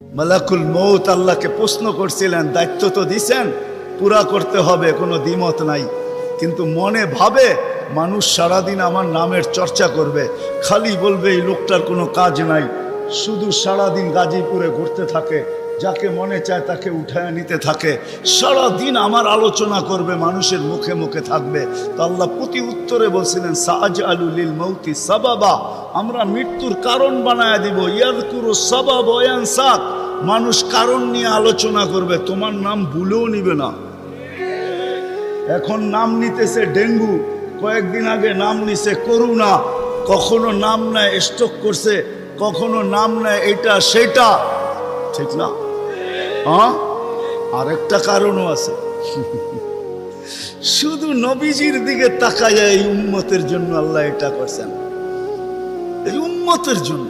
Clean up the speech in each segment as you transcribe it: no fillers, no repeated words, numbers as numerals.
মালাকুল মউত আল্লাহকে প্রশ্ন করছিলেন, দায়িত্ব তো দিছেন, পুরা করতে হবে, কোনো দ্বিমত নাই। কিন্তু মনে ভাবে মানুষ সারাদিন আমার নামের চর্চা করবে, খালি বলবে এই লোকটার কোনো কাজ নাই, শুধু সারাদিন গাজীপুরে ঘুরতে থাকে, যাকে মনে চায় তাকে উঠায় নিতে থাকে, সারাদিন আমার আলোচনা করবে, মানুষের মুখে মুখে থাকবে। তো আল্লাহ প্রতি উত্তরে বলছিলেন, সাআজআলু লিল মাউতি সাবাবা, আমরা মৃত্যুর কারণ বানায় দিব। ইয়াযকুরু সাবাব ওয়া ইয়ানসাক, মানুষ কারণ নিয়ে আলোচনা করবে, তোমার নাম ভুলেও নিবে না। এখন নাম নিতেছে ডেঙ্গু, কয়েকদিন আগে নাম নিছে করোনা, কখনো নাম নেয় স্ট্রোক করছে, কখনো নাম নেয় এটা সেটা, ঠিক না? হ্যাঁ, আরেকটা কারণও আছে। শুধু নবীজির দিকে তাকায়, এই উম্মতের জন্য আল্লাহ এটা করছেন, এই উম্মতের জন্য।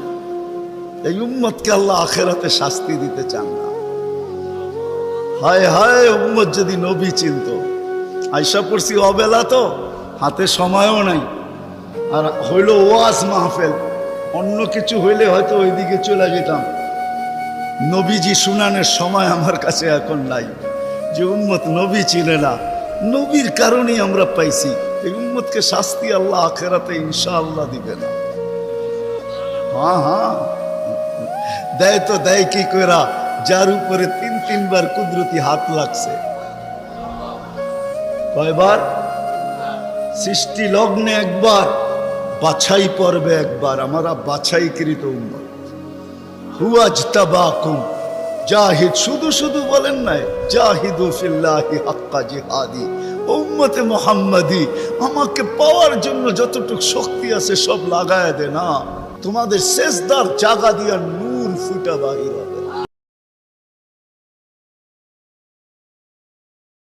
এই উম্মতকে আল্লাহ আখেরাতে শাস্তি দিতে চান না। হায় হায়, উম্মত যদি নবী চিনত। আয়সা পড়ছি অবেলা, তো হাতে সময়ও নাই, আর হইল ওয়াজ মাহফিল, অন্য কিছু হইলে হয়তো ওইদিকে চলে যেতাম। নবীজি শুনানের সময় আমার কাছে এখন নাই। যে উম্মত নবী চিনে না, নবীর কারণেই আমরা পাইছি। এই উম্মতকে শাস্তি আল্লাহ আখেরাতে ইনশাআল্লাহ দিবে না। হ্যাঁ হ্যাঁ, দেয় তো দেয় কি কইরা, যার উপরে তিনবার কুদরতি হাত লাগছে। কয়বার? সৃষ্টি লগ্নে একবার, বাছাই পর্বে একবার। আমরা বাছাইকৃত উম্মত। হুয়াজতাবাকুম জাহিদ, শুধু শুধু বলেন নাই, জাহিদু ফিল্লাহি হাক্কা জিহাদি। উম্মতে মুহাম্মাদি, আমাকে পাওয়ার জন্য যতটুকু শক্তি আছে সব লাগায় দে না। তোমাদের সেজদার জায়গা দিয়া নূর ফুটা বাহির